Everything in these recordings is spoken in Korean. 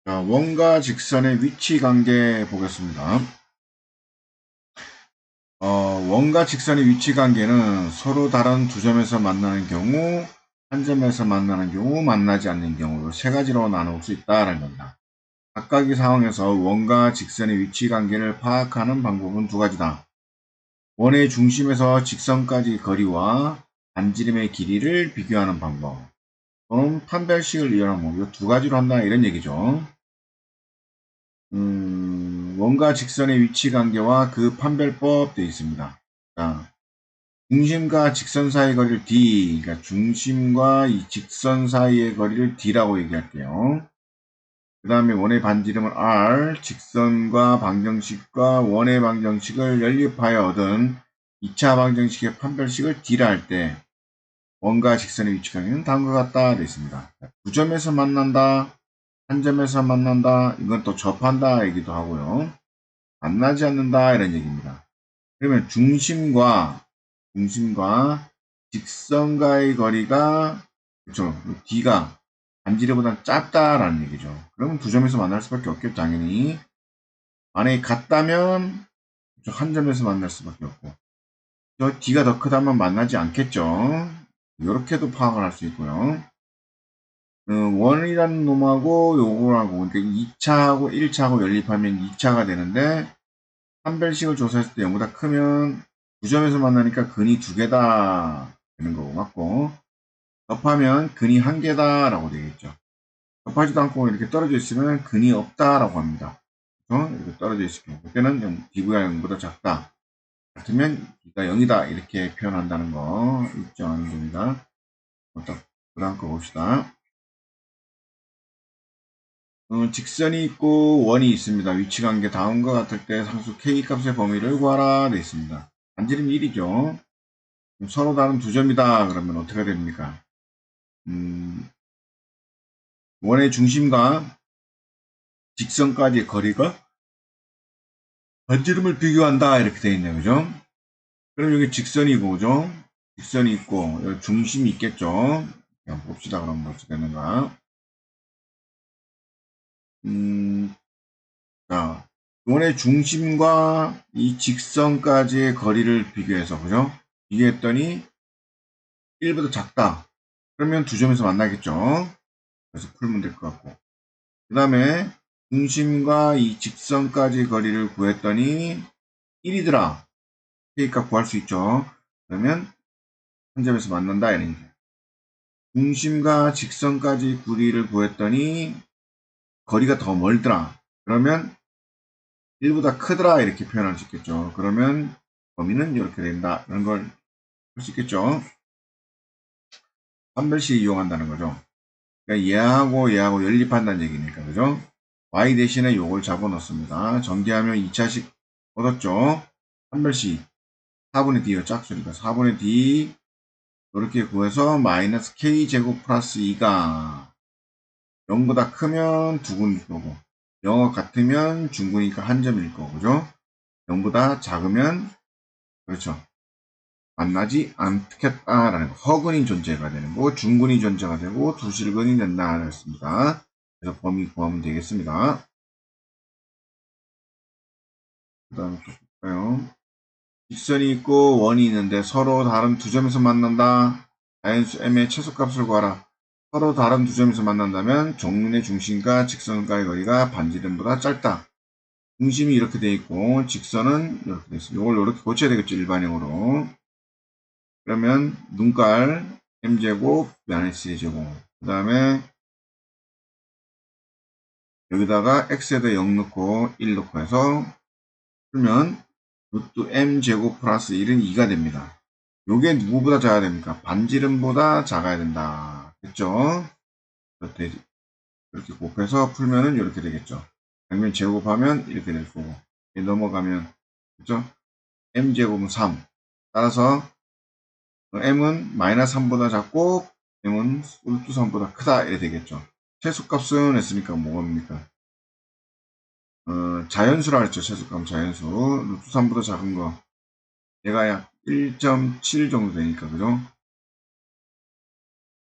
자, 원과 직선의 위치 관계 보겠습니다. 원과 직선의 위치 관계는 서로 다른 두 점에서 만나는 경우, 한 점에서 만나는 경우, 만나지 않는 경우 세 가지로 나눌 수 있다라는 겁니다. 각각의 상황에서 원과 직선의 위치 관계를 파악하는 방법은 두 가지다. 원의 중심에서 직선까지 거리와 반지름의 길이를 비교하는 방법, 또는 판별식을 이용하는 방법, 이 두 가지로 한다 이런 얘기죠. 원과 직선의 위치 관계와 그 판별법 되어 있습니다. 자, 중심과 직선 사이의 거리를 D, 그러니까 중심과 이 직선 사이의 거리를 D라고 얘기할게요. 그 다음에 원의 반지름은 R, 직선과 방정식과 원의 방정식을 연립하여 얻은 2차 방정식의 판별식을 D라 할 때 원과 직선의 위치 관계는 다음과 같다 되어 있습니다. 두 점에서 만난다, 한 점에서 만난다, 이건 또 접한다 얘기도 하고요. 만나지 않는다 이런 얘기입니다. 그러면 중심과 직선과의 거리가 그렇죠. D가 반지름보다 작다라는 얘기죠. 그러면 두 점에서 만날 수밖에 없겠죠. 당연히 만약에 같다면 한 점에서 만날 수밖에 없고 저 D가 더 크다면 만나지 않겠죠. 이렇게도 파악을 할 수 있고요. 원이라는 놈하고 요거하고 그러니까 2차하고 1차하고 연립하면 2차가 되는데 판별식을 조사했을 때 0보다 크면 9점에서 만나니까 근이 2개다 되는 거고 맞고 접하면 근이 1개다 라고 되겠죠. 접하지도 않고 이렇게 떨어져 있으면 근이 없다 라고 합니다. 그래서 이렇게 떨어져 있을 경우 그때는 D가 0보다 작다 같으면 D가 0이다 이렇게 표현한다는 거 있죠. 하는 겁니다. 그 다음 거 봅시다. 직선이 있고 원이 있습니다. 위치관계 다음과 같을 때 상수 K값의 범위를 구하라 되어 있습니다. 반지름 1이죠. 서로 다른 두 점이다 그러면 어떻게 됩니까? 원의 중심과 직선까지의 거리가 반지름을 비교한다 이렇게 되어 있네요. 그죠? 그럼 여기 직선이고 그죠? 직선이 있고 여기 중심이 있겠죠? 한번 봅시다. 그럼 어떻게 되는가? 자, 원의 중심과 이 직선까지의 거리를 비교해서 그죠? 비교했더니 1보다 작다. 그러면 두 점에서 만나겠죠? 그래서 풀면 될 것 같고. 그 다음에 중심과 이 직선까지 거리를 구했더니 1이더라. K값 구할 수 있죠. 그러면 한 점에서 만난다. 이런 얘기. 중심과 직선까지 거리를 구했더니 거리가 더 멀더라. 그러면 1보다 크더라. 이렇게 표현할 수 있겠죠. 그러면 범위는 이렇게 된다. 이런 걸 할 수 있겠죠. 판별식 이용한다는 거죠. 그러니까 얘하고 연립한다는 얘기니까. 그죠? y 대신에 요걸 잡아놓습니다. 전개하면 2차식 얻었죠. 판별식 4분의 d가 짝수니까 4분의 d 이렇게 구해서 마이너스 k제곱 플러스 2가 0보다 크면 두근일 거고 0과 같으면 중근이니까 한 점일 거고 그죠? 0보다 작으면 그렇죠. 만나지 않겠다라는 거. 허근이 존재가 되는 거고 중근이 존재가 되고 두실근이 된다 그랬습니다. 그래서 범위 구하면 되겠습니다. 그 다음에 또 볼까요? 직선이 있고 원이 있는데 서로 다른 두 점에서 만난다. 자연수 m의 최소값을 구하라. 서로 다른 두 점에서 만난다면 정면의 중심과 직선과의 거리가 반지름보다 짧다. 중심이 이렇게 되어 있고 직선은 이렇게 되어 있습니다. 이걸 이렇게 고쳐야 되겠죠. 일반형으로. 그러면 눈깔 m제곱 마이너스 제곱 그 다음에 여기다가 x에다 0 넣고 1 넣고 해서 풀면 루트 m제곱 플러스 1은 2가 됩니다. 요게 누구보다 작아야 됩니까? 반지름보다 작아야 된다. 됐죠? 이렇게 곱해서 풀면은 이렇게 되겠죠. 당면 제곱하면 이렇게 될 거고. 넘어가면, 그죠? m제곱은 3. 따라서 m은 마이너스 3보다 작고 m은 루트 3보다 크다. 이래 되겠죠. 최소값은 했으니까 뭐입니까? 자연수라 했죠. 최소값 자연수. 루트 3보다 작은 거. 얘가 약 1.7 정도 되니까, 그죠?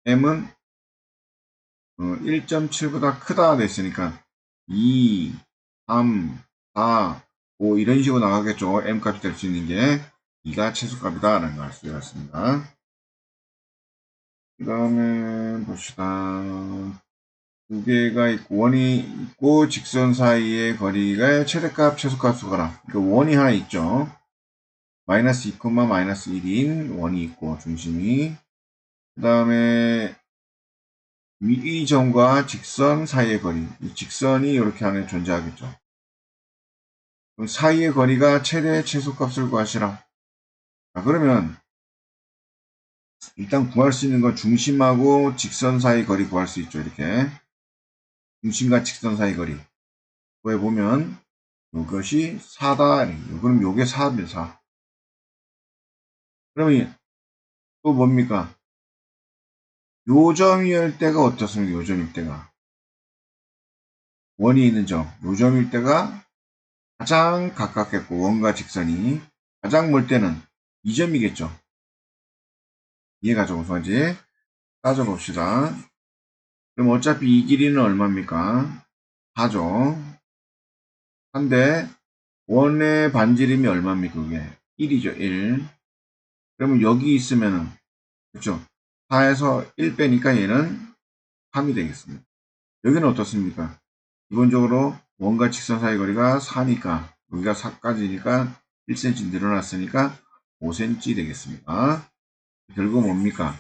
m은 1.7보다 크다 됐으니까 2, 3, 4, 5 이런 식으로 나가겠죠. m 값이 될 수 있는 게 2가 최소값이다 라는 걸 알 수가 있습니다. 그 다음에 봅시다. 두 개가 있고 원이 있고 직선 사이의 거리가 최대값 최소값 수거라. 그러니까 원이 하나 있죠. 마이너스 2, 마이너스 1인 원이 있고 중심이 그 다음에 이 점과 직선 사이의 거리 이 직선이 이렇게 안에 존재하겠죠. 그럼 사이의 거리가 최대 최소값을 구하시라. 자, 그러면 일단 구할 수 있는 건 중심하고 직선 사이 거리 구할 수 있죠. 이렇게 중심과 직선 사이 거리 구해보면 이것이 4다. 그럼 요게 4입니다. 4. 그러면 또 뭡니까? 요점일 때가 어떻습니까? 요점일 때가 원이 있는 점 요점일 때가 가장 가깝겠고 원과 직선이 가장 멀 때는 이 점이겠죠. 이해가 좀 우선지 따져봅시다. 그럼 어차피 이 길이는 얼마입니까? 4죠. 한데 원의 반지름이 얼마입니까? 그게 1이죠. 1. 그러면 여기 있으면은 그렇죠. 4에서 1 빼니까 얘는 3이 되겠습니다. 여기는 어떻습니까? 기본적으로 원과 직선 사이 거리가 4니까 여기가 4까지니까 1cm 늘어났으니까 5cm 되겠습니다. 결국 뭡니까?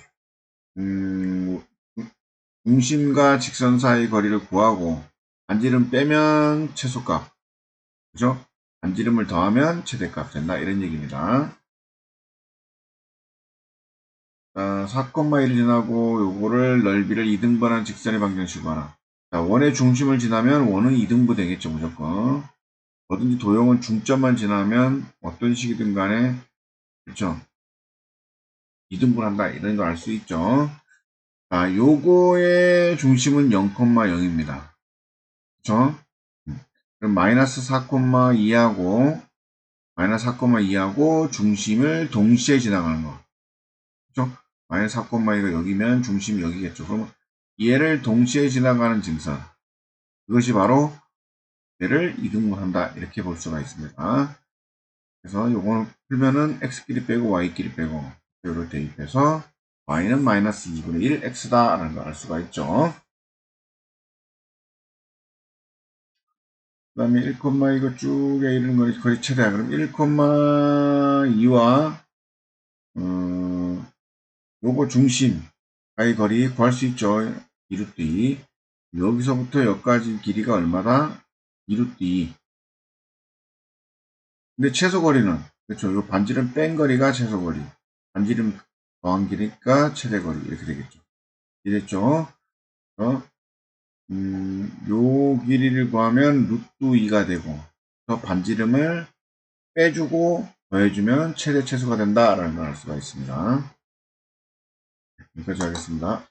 중심과 직선 사이 거리를 구하고 반지름 빼면 최소값, 그죠? 반지름을 더하면 최대값 된다 이런 얘기입니다. 4,1을 지나고 요거를 넓이를 2등분한 직선의 방정식으로 하라. 자, 원의 중심을 지나면 원은 2등분 되겠죠 무조건. 뭐든지 도형은 중점만 지나면 어떤 식이든 간에 그렇죠 2등분한다 이런 거 알 수 있죠. 자, 요거의 중심은 0,0입니다. 그렇죠? 그럼 마이너스 4,2하고 마이너스 4,2하고 중심을 동시에 지나가는 거. 그렇죠? 마이너스 4,2가 여기면 중심이 여기겠죠. 그러면 얘를 동시에 지나가는 증선. 그것이 바로 얘를 이등분한다. 이렇게 볼 수가 있습니다. 그래서 요거는 풀면은 x끼리 빼고 y끼리 빼고 요를 대입해서 y는 마이너스 2분의 1 x다 라는 걸 알 수가 있죠. 그 다음에 1, 이거 쭉에 이런 거리 최대야. 그럼 1,2와 요거 중심 사이 거리 구할 수 있죠. 2루트 2. 여기서부터 여기까지 길이가 얼마다? 2루트 2. 근데 최소 거리는 그렇죠. 요 반지름 뺀 거리가 최소 거리. 반지름 더한 길이가 최대 거리 이렇게 되겠죠. 이랬죠. 요 길이를 구하면 루트 2가 되고 저 반지름을 빼주고 더해주면 최대 최소가 된다라는 걸 알 수가 있습니다. 여기까지 하겠습니다.